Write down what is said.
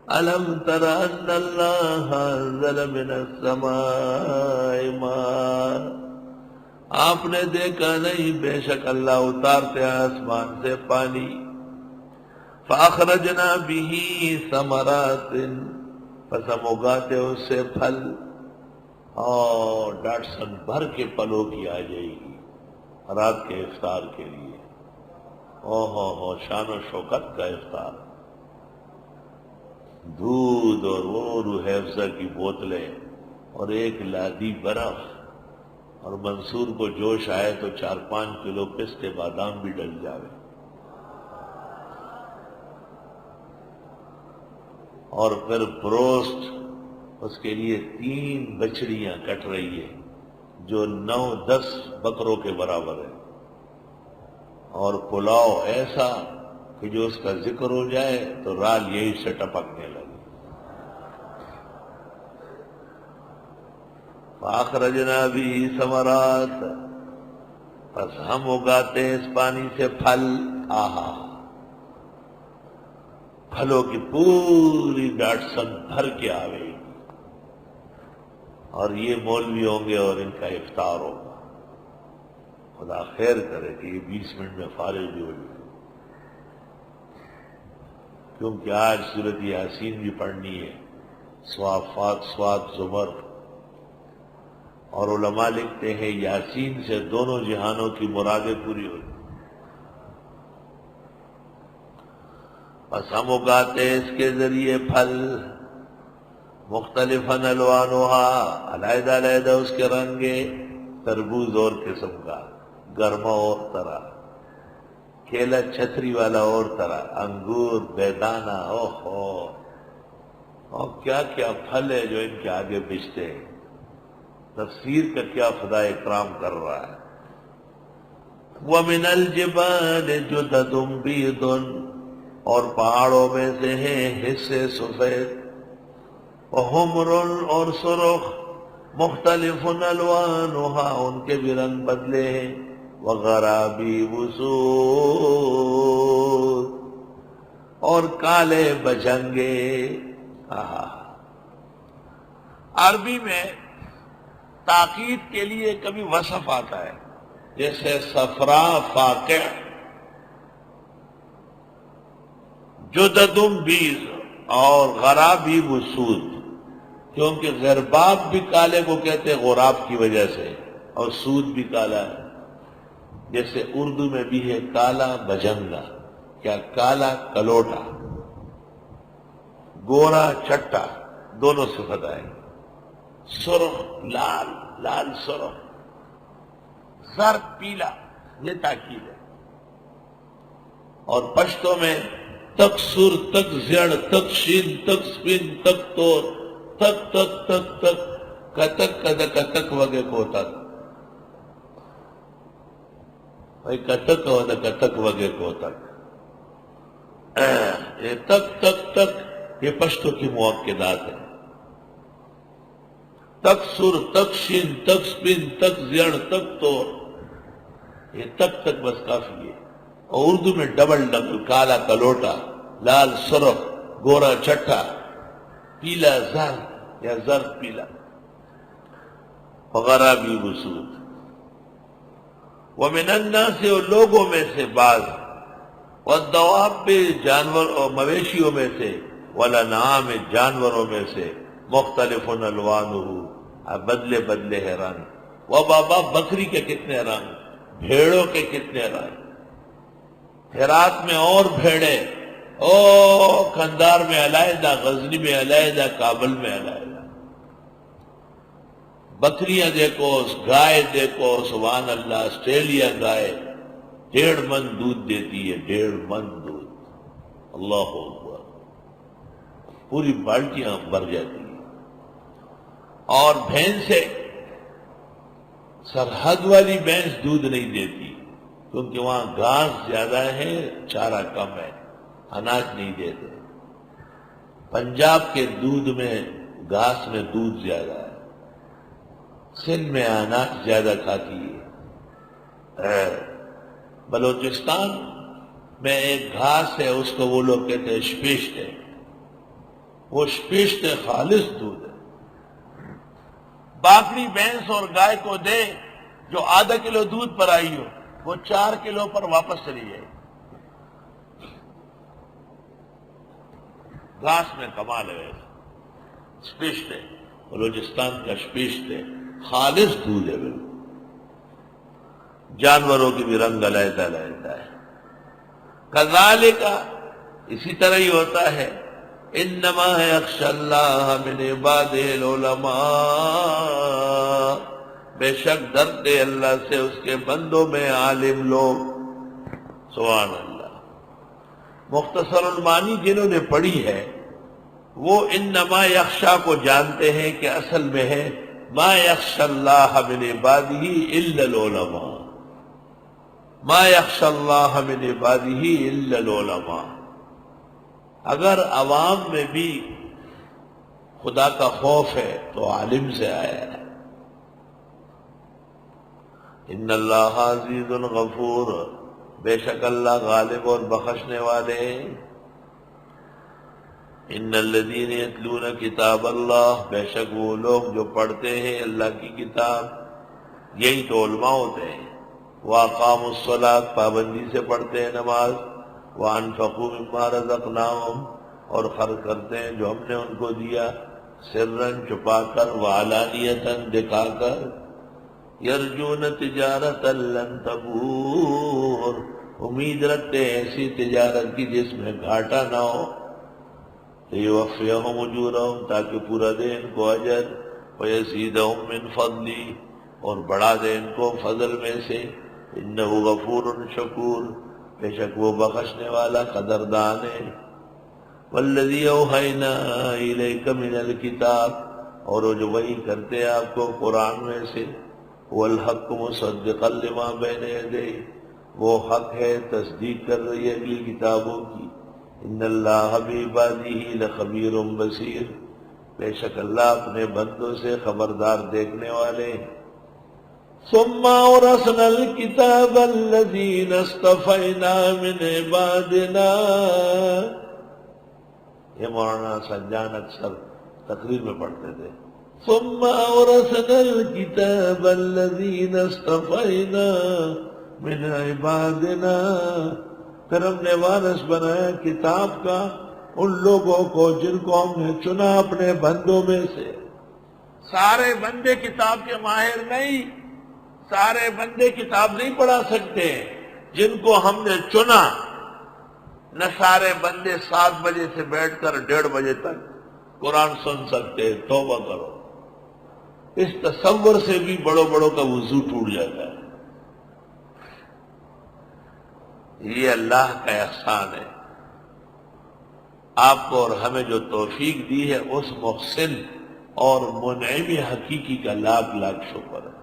الم تر ان اللہ انزل من السماء ماء، آپ نے دیکھا نہیں بے شک اللہ اتارتے ہیں آسمان سے پانی. فاخرجنا به ثمرات، پس ہم اگاتے اس سے پھل. اور ڈاٹسن بھر کے پلوں کی آ جائے گی رات کے افطار کے لیے. ہو شان و شوکت کا افطار. دودھ اور وہ روح افزا کی بوتلیں اور ایک لادی برف، اور منصور کو جوش آئے تو 4-5 کلو پستے بادام بھی ڈل جاوے. اور پھر بروسٹ، اس کے لیے 3 بچڑیاں کٹ رہی ہے جو 9-10 بکروں کے برابر ہے. اور پلاؤ ایسا کہ جو اس کا ذکر ہو جائے تو رال یہی سے ٹپکنے لگے. فاخرجنا بھی ثمرات، پس ہم اگاتے اس پانی سے پھل. آہا، پھلوں کی پوری ڈاٹسن بھر کے آوے گی. اور یہ مولوی ہوں گے اور ان کا افطار ہوگا. خدا خیر کرے کہ یہ 20 منٹ میں فارغ بھی ہو جائے، کیونکہ آج سورۃ یاسین بھی پڑھنی ہے، صافات صاد زمر. اور علماء لکھتے ہیں یاسین سے دونوں جہانوں کی مرادیں پوری ہوتی. بس ہم اگاتے اس کے ذریعے پھل، مختلفاً الوانها، علیحدہ علیحدہ اس کے رنگے. تربوز اور قسم کا، گرما اور طرح، کیلا چھتری والا اور طرح، انگور بیدانہ. اور کیا کیا پھل ہے جو ان کے آگے بچتے ہیں. تفسیر کا کیا خدا اکرام کر رہا ہے. وَمِنَ الْجِبَالِ جُدَدٌ بِيضٌ، اور پہاڑوں میں سے ہیں حصے سفید. وَحُمْرٌ، اور سرخ. مختلف الوانها، ان کے بھی رنگ بدلے ہیں. وَغَرَابِيبُ سُودٌ، اور کالے بجنگے. عربی میں تاکید کے لیے کبھی وصف آتا ہے، جیسے صفرا فاقع، جدد بیض، اور غرابیب سود. کیونکہ غرباب بھی کالے کو کہتے ہیں غراب کی وجہ سے، اور سود بھی کالا ہے. جیسے اردو میں بھی ہے کالا بجنگا، کیا کالا کلوٹا، گورا چٹا، دونوں صفت آئے. سرخ لال، لال سرخ، زرد پیلا، یہ تاکید ہے. اور پشتوں میں تک سر، تک زیڑ، تک شین، تک سپین، تک تور، تک تک تک تک، کتک کدک کتک وگے کو تک. بھائی کتک و کتک وگے کو تک، یہ تک تک تک یہ پشتوں کی موقعات ہے. تک سر، تک شین، تک سپین، تک زیڑ، تک تور، یہ تک تک بس کافی ہے. اور اردو میں ڈبل ڈبل، کالا کلوٹا، لال سرخ، گورا چٹا، پیلا زرد یا زرد پیلا. وغرابیب سود. ومن الناس، اور لوگوں میں سے بعض، والدواب، جانور اور مویشیوں میں سے، والانعام، جانوروں میں سے، مختلف الوانہ، بدلے بدلے ہے رنگ. وبابا، بکری کے کتنے رنگ، بھیڑوں کے کتنے رنگ. ہرات میں اور بھیڑے، کندار میں علیحدہ، غزنی میں علیحدہ، کابل میں علیحدہ. بکریاں دیکھو، گائے دیکھو، سبحان اللہ. آسٹریلیا گائے 1.5 من دودھ دیتی ہے، 1.5 من دودھ. اللہ اکبر، پوری بالٹیاں بھر جاتی ہیں. اور بھینسیں، سرحد والی بھینس دودھ نہیں دیتی کیونکہ وہاں گھاس زیادہ ہے، چارہ کم ہے، اناج نہیں دیتے. پنجاب کے دودھ میں، گھاس میں دودھ زیادہ ہے. سندھ میں اناج زیادہ کھاتی ہے. بلوچستان میں ایک گھاس ہے، اس کو وہ لوگ کہتے ہیں شپیشٹ ہے، وہ پیشت خالص دودھ ہے. باقی بھینس اور گائے کو دے جو آدھا کلو دودھ پر آئی ہو، وہ 4 کلو پر واپس چلی جائے. گھاس میں کمال ہے. اسپیشٹ ہے، بلوچستان کا اسپیشٹ ہے، خالص دودھ ہے. بالکل جانوروں کی بھی رنگ علیحدہ علیحدہ ہے. کذالک، اسی طرح ہی ہوتا ہے. انما یخشی اللہ من عبادہ العلماء، بے شک ڈرتے اللہ سے اس کے بندوں میں عالم لوگ. سبحان اللہ. مختصر المعانی جنہوں نے پڑھی ہے وہ انما یخشی کو جانتے ہیں کہ اصل میں ہے ما یخشی اللہ من عبادہ الا العلماء، ما یخشی اللہ من عبادہ الا العلماء. اگر عوام میں بھی خدا کا خوف ہے تو عالم سے آیا ہے. ان اللہ عزیز غفور، بے شک اللہ غالب اور بخشنے والے ہیں. ان الذین یتلون کتاب اللہ، بے شک وہ لوگ جو پڑھتے ہیں اللہ کی کتاب، یہی تو علماء ہوتے ہیں. واقاموا الصلاۃ، پابندی سے پڑھتے ہیں نماز. وانفقوا مما رزقناہم، اور خرچ کرتے ہیں جو ہم نے ان کو دیا، سرًا چھپا کر، وعلانیۃً دکھا کر. یرجون تجارتا لن تبور، امید رکھتے ہیں ایسی تجارت کی جس میں گھاٹا نہ ہو. لیوفیہم اجورہم، تاکہ پورا دے ان کو اجر. ویزیدہم من فضلی، اور بڑھا دے ان کو فضل میں سے. انہ غفور شکور، بے شک وہ بخشنے والا قدردان ہے. والذی اوحینا الیک من الکتاب، اور وہ جو وحی کرتے ہیں آپ کو قرآن میں سے. والحق مصدقا لما بین یدیہ، وہ حق ہے تصدیق کر رہی ہے اگلی کتابوں کی. ان اللہ بعبادہ لخبیر بصیر، بے شک اللہ اپنے بندوں سے خبردار دیکھنے والے ہیں. ثم اورثنا الکتاب الذین اصطفینا من عبادنا، یہ مولانا سنجان اکثر تقریر میں پڑھتے تھے. ثم اورثنا الکتاب الذین اصطفینا من عبادنا، پھر ہم نے وارث بنایا کتاب کا ان لوگوں کو جن کو ہم نے چنا اپنے بندوں میں سے. سارے بندے کتاب کے ماہر نہیں، سارے بندے کتاب نہیں پڑھا سکتے. جن کو ہم نے چنا، نہ سارے بندے 7 بجے سے بیٹھ کر 1:30 بجے تک قرآن سن سکتے. توبہ کرو، اس تصور سے بھی بڑوں کا وضو ٹوٹ جاتا ہے. یہ اللہ کا احسان ہے آپ کو اور ہمیں جو توفیق دی ہے. اس محسن اور منعم حقیقی کا لاکھ لاکھ شکر ہے.